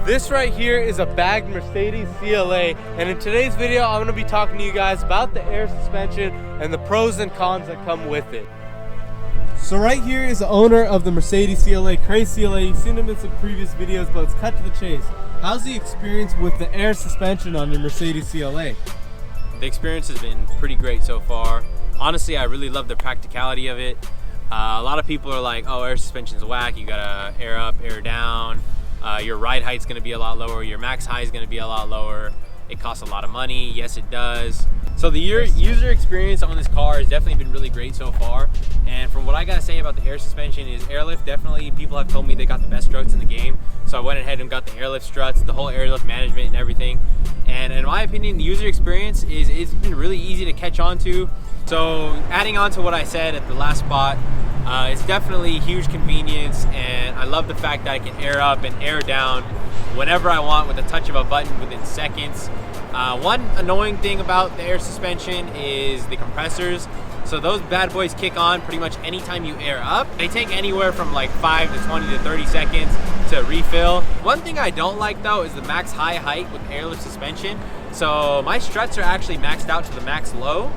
This right here is a bagged Mercedes CLA, and in today's video I'm going to be talking to you guys about the air suspension and the pros and cons that come with it. So right here is the owner of the Mercedes CLA, Crazy CLA. You've seen him in some previous videos, but let's cut to the chase. How's the experience with the air suspension on your Mercedes CLA? The experience has been pretty great so far. Honestly, I really love the practicality of it. A lot of people are like, oh, air suspension's whack, you gotta air up, air down. Your ride height's gonna be a lot lower, your max high is gonna be a lot lower. It costs a lot of money, yes it does. So the user experience on this car has definitely been really great so far. And from what I gotta say about the air suspension is airlift, definitely people have told me they got the best struts in the game. So I went ahead and got the airlift struts, the whole airlift management and everything. And in my opinion, the user experience it's been really easy to catch on to. So adding on to what I said at the last spot, it's definitely huge convenience, and I love the fact that I can air up and air down whenever I want with a touch of a button within seconds. One annoying thing about the air suspension is the compressors. So those bad boys kick on pretty much anytime you air up. They take anywhere from like 5 to 20 to 30 seconds to refill. One thing I don't like though is the max high height with airlift suspension. So my struts are actually maxed out to the max low.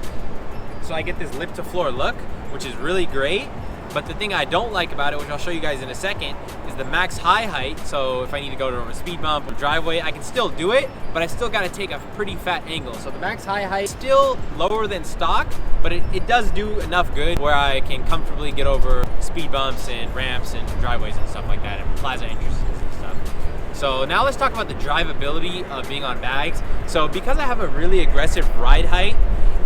So I get this lip to floor look, which is really great. But the thing I don't like about it, which I'll show you guys in a second, is the max high height. So if I need to go to a speed bump or driveway, I can still do it, but I still gotta take a pretty fat angle. So the max high height is still lower than stock, but it does do enough good where I can comfortably get over speed bumps and ramps and driveways and stuff like that, and plaza entrances and stuff. So now let's talk about the drivability of being on bags. So because I have a really aggressive ride height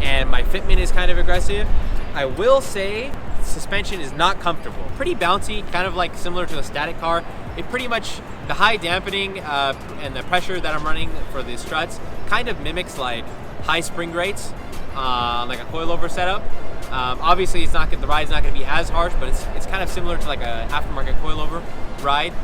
and my fitment is kind of aggressive, I will say suspension is not comfortable. Pretty bouncy, kind of like similar to a static car. It pretty much, the high dampening and the pressure that I'm running for the struts kind of mimics like high spring rates, like a coilover setup. Obviously it's not, the ride's not gonna be as harsh, but it's kind of similar to like a aftermarket coilover ride.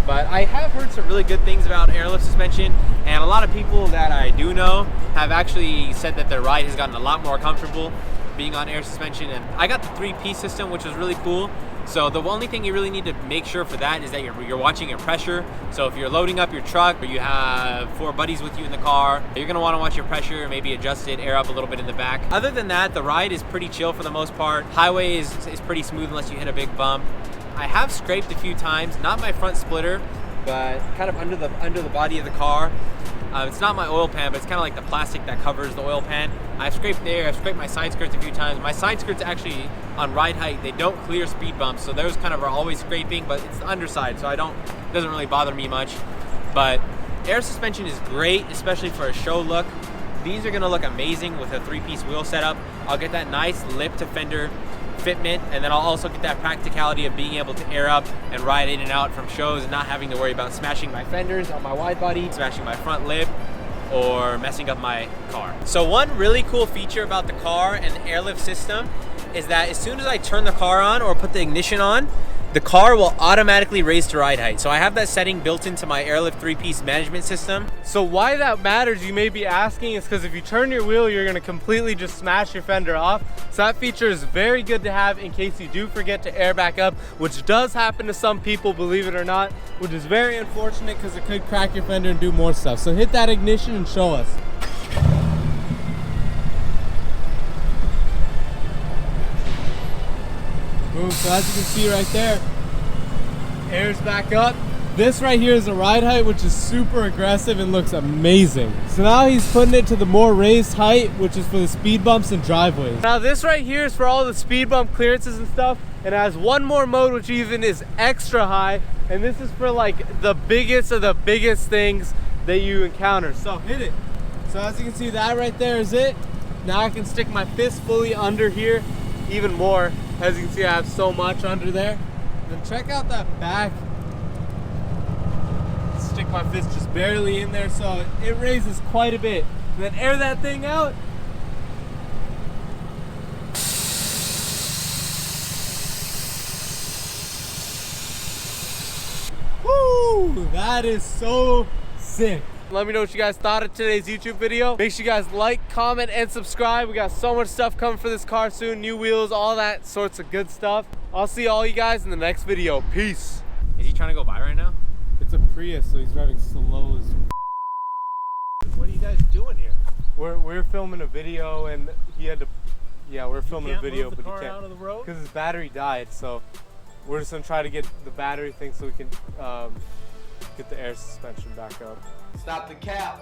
But I have heard some really good things about airlift suspension, and a lot of people that I do know have actually said that their ride has gotten a lot more comfortable being on air suspension. And I got the 3-piece system, which was really cool. So the only thing you really need to make sure for that is that you're watching your pressure. So if you're loading up your truck or you have 4 buddies with you in the car, you're gonna wanna watch your pressure, maybe adjust it, air up a little bit in the back. Other than that, the ride is pretty chill for the most part. Highway is pretty smooth unless you hit a big bump. I have scraped a few times, not my front splitter, but kind of under the body of the car. It's not my oil pan, but it's kind of like the plastic that covers the oil pan. I've scraped there, I've scraped my side skirts a few times. My side skirts actually, on ride height, they don't clear speed bumps, so those kind of are always scraping, but it's the underside, so it doesn't really bother me much. But air suspension is great, especially for a show look. These are gonna look amazing with a 3-piece wheel setup. I'll get that nice lip to fender fitment, and then I'll also get that practicality of being able to air up and ride in and out from shows and not having to worry about smashing my fenders on my wide body, smashing my front lip, or messing up my car. So one really cool feature about the car and the airlift system is that as soon as I turn the car on or put the ignition on, the car will automatically raise to ride height. So I have that setting built into my airlift 3-piece management system. So why that matters, you may be asking, is because if you turn your wheel, you're gonna completely just smash your fender off. So that feature is very good to have in case you do forget to air back up, which does happen to some people, believe it or not, which is very unfortunate because it could crack your fender and do more stuff. So hit that ignition and show us. Boom, so as you can see right there, air's back up. This right here is a ride height, which is super aggressive and looks amazing. So now he's putting it to the more raised height, which is for the speed bumps and driveways. Now this right here is for all the speed bump clearances and stuff, and it has one more mode, which even is extra high, and this is for like the biggest of the biggest things that you encounter. So hit it. So as you can see, that right there is it. Now I can stick my fist fully under here, even more. As you can see, I have so much under there. Then check out that back. Stick my fist just barely in there, so it raises quite a bit. And then air that thing out. Woo! That is so sick. Let me know what you guys thought of today's YouTube video. Make sure you guys like, comment, and subscribe. We got so much stuff coming for this car soon. New wheels, all that sorts of good stuff. I'll see all you guys in the next video. Peace. Is he trying to go by right now? It's it's a Prius, so he's driving slow as. What are you guys doing here? We're filming a video, and he had to. Yeah, we're filming a video, move the but car he can't out of the road? because his battery died. So we're just gonna try to get the battery thing so we can get the air suspension back up. Stop the cap.